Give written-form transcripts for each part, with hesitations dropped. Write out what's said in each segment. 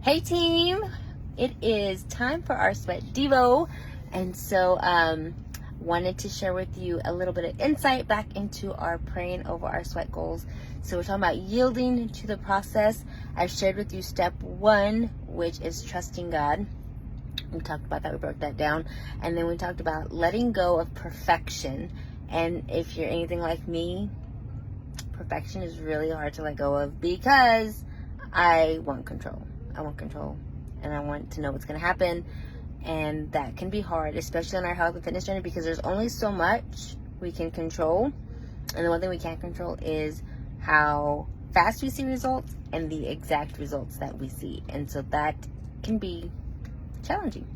Hey team, it is time for our sweat devo, and so wanted to share with you a little bit of insight back into our praying over our sweat goals. So we're talking about yielding to the process. I've shared with you step 1, which is trusting God. We talked about that, we broke that down, and then we talked about letting go of perfection. And if you're anything like me, perfection is really hard to let go of because I want control. And I want to know what's going to happen, and that can be hard, especially on our health and fitness journey, because there's only so much we can control, and the one thing we can't control is how fast we see results and the exact results that we see, and so that can be challenging.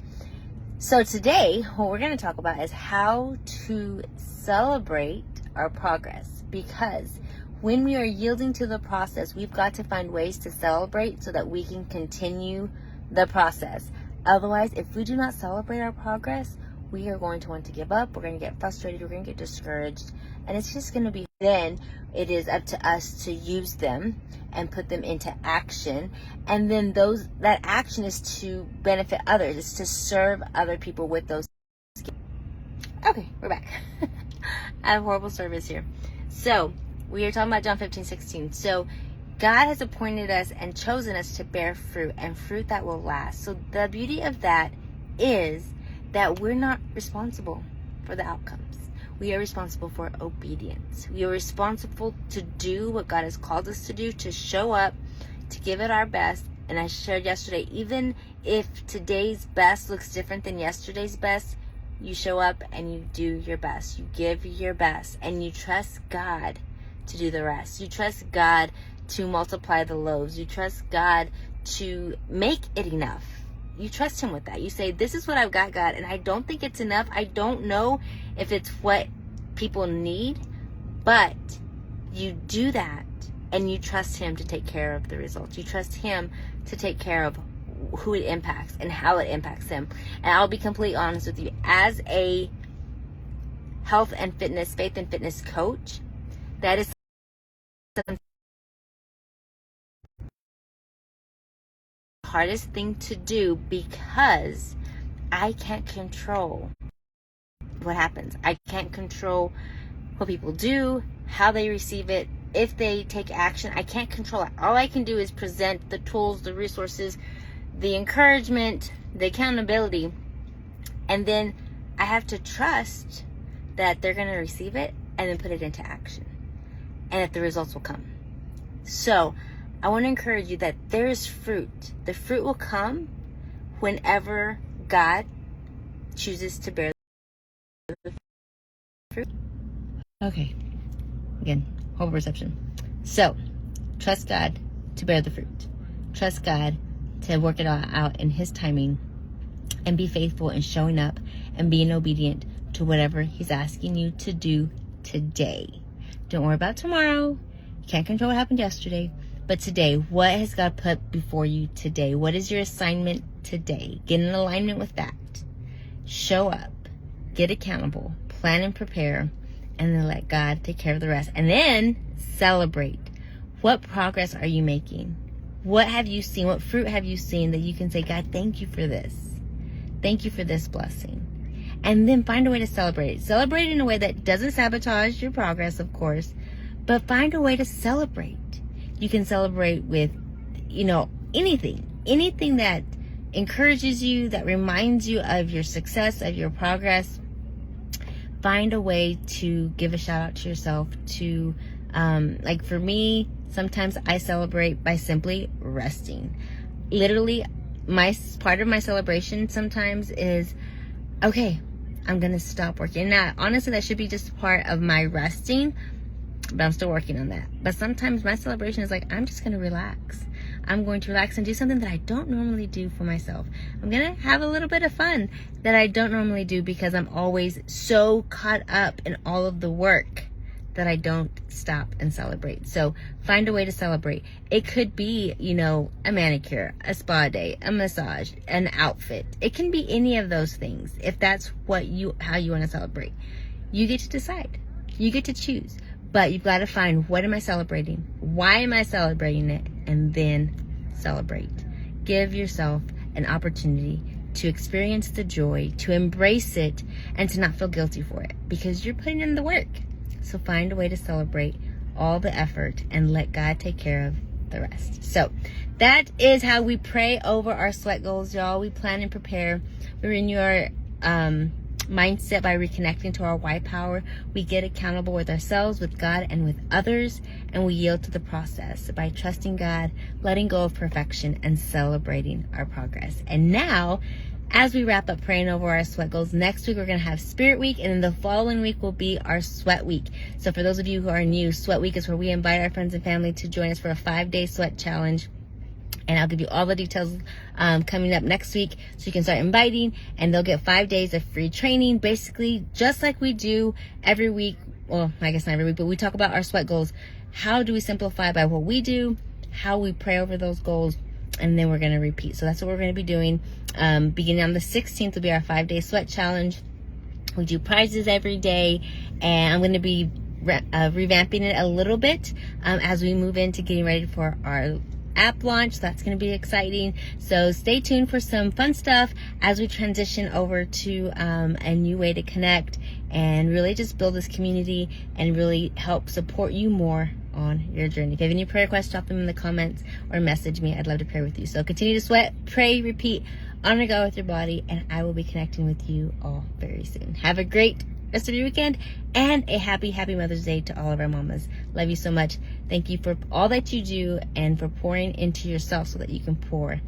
So today what we're going to talk about is how to celebrate our progress, because when we are yielding to the process, we've got to find ways to celebrate so that we can continue the process. Otherwise, if we do not celebrate our progress, we are going to want to give up. We're going to get frustrated. We're going to get discouraged. And it's just going to be, then it is up to us to use them and put them into action. And then that action is to benefit others. It's to serve other people with those skills. Okay, we're back. I have horrible service here. So we are talking about John 15:16. So God has appointed us and chosen us to bear fruit, and fruit that will last. So the beauty of that is that we're not responsible for the outcomes. We are responsible for obedience. We are responsible to do what God has called us to do, to show up, to give it our best. And I shared yesterday, even if today's best looks different than yesterday's best, you show up and you do your best. You give your best, and you trust God to do the rest. You trust God to multiply the loaves. You trust God to make it enough. You trust Him with that. You say, this is what I've got, God, and I don't think it's enough. I don't know if it's what people need, but you do that, and you trust Him to take care of the results. You trust Him to take care of who it impacts and how it impacts them. And I'll be completely honest with you, as a health and fitness, faith and fitness coach, that is the hardest thing to do, because I can't control what happens. I can't control what people do, how they receive it, if they take action. I can't control it. All I can do is present the tools, the resources, the encouragement, the accountability, and then I have to trust that they're going to receive it and then put it into action, and that the results will come. So I want to encourage you that there is fruit. The fruit will come whenever God chooses to bear the fruit. Okay, again, whole perception. So trust God to bear the fruit. Trust God to work it all out in His timing, and be faithful in showing up and being obedient to whatever He's asking you to do today. Don't worry about tomorrow. You can't control what happened yesterday. But today, what has God put before you today? What is your assignment today? Get in alignment with that. Show up. Get accountable. Plan and prepare. And then let God take care of the rest. And then celebrate. What progress are you making? What have you seen? What fruit have you seen that you can say, God, thank you for this. Thank you for this blessing. And then find a way to celebrate. Celebrate in a way that doesn't sabotage your progress, of course, but find a way to celebrate. You can celebrate with, anything that encourages you, that reminds you of your success, of your progress. Find a way to give a shout out to yourself, to, like for me, sometimes I celebrate by simply resting. Literally, part of my celebration sometimes is, okay, I'm going to stop working. Now, honestly, that should be just part of my resting, but I'm still working on that. But sometimes my celebration is like, I'm just going to relax. I'm going to relax and do something that I don't normally do for myself. I'm going to have a little bit of fun that I don't normally do, because I'm always so caught up in all of the work that I don't stop and celebrate. So find a way to celebrate. It could be, a manicure, a spa day, a massage, an outfit. It can be any of those things. If that's how you want to celebrate, you get to decide. You get to choose. But you've got to find, what am I celebrating? Why am I celebrating it? And then celebrate. give yourself an opportunity to experience the joy, to embrace it, and to not feel guilty for it, because you're putting in the work. So find a way to celebrate all the effort and let God take care of the rest. So that is how we pray over our sweat goals, y'all. We plan and prepare. We renew our mindset by reconnecting to our why power. We get accountable with ourselves, with God, and with others, and we yield to the process by trusting God, letting go of perfection, and celebrating our progress. And now, as we wrap up praying over our sweat goals, next week we're going to have Spirit Week, and then the following week will be our Sweat Week. So for those of you who are new, Sweat Week is where we invite our friends and family to join us for a 5-day sweat challenge. And I'll give you all the details coming up next week, so you can start inviting, and they'll get 5 days of free training, basically just like we do every week. Well, I guess not every week, but we talk about our sweat goals. How do we simplify by what we do, how we pray over those goals, and then we're going to repeat. So that's what we're going to be doing. Beginning on the 16th will be our 5-day sweat challenge. We do prizes every day, and I'm going to be revamping it a little bit as we move into getting ready for our app launch. That's going to be exciting. So stay tuned for some fun stuff as we transition over to a new way to connect and really just build this community and really help support you more on your journey. If you have any prayer requests, drop them in the comments or message me. I'd love to pray with you. So continue to sweat, pray, repeat, honor God with your body, and I will be connecting with you all very soon. Have a great rest of your weekend and a happy Mother's Day to all of our mamas. Love you so much. Thank you for all that you do and for pouring into yourself so that you can pour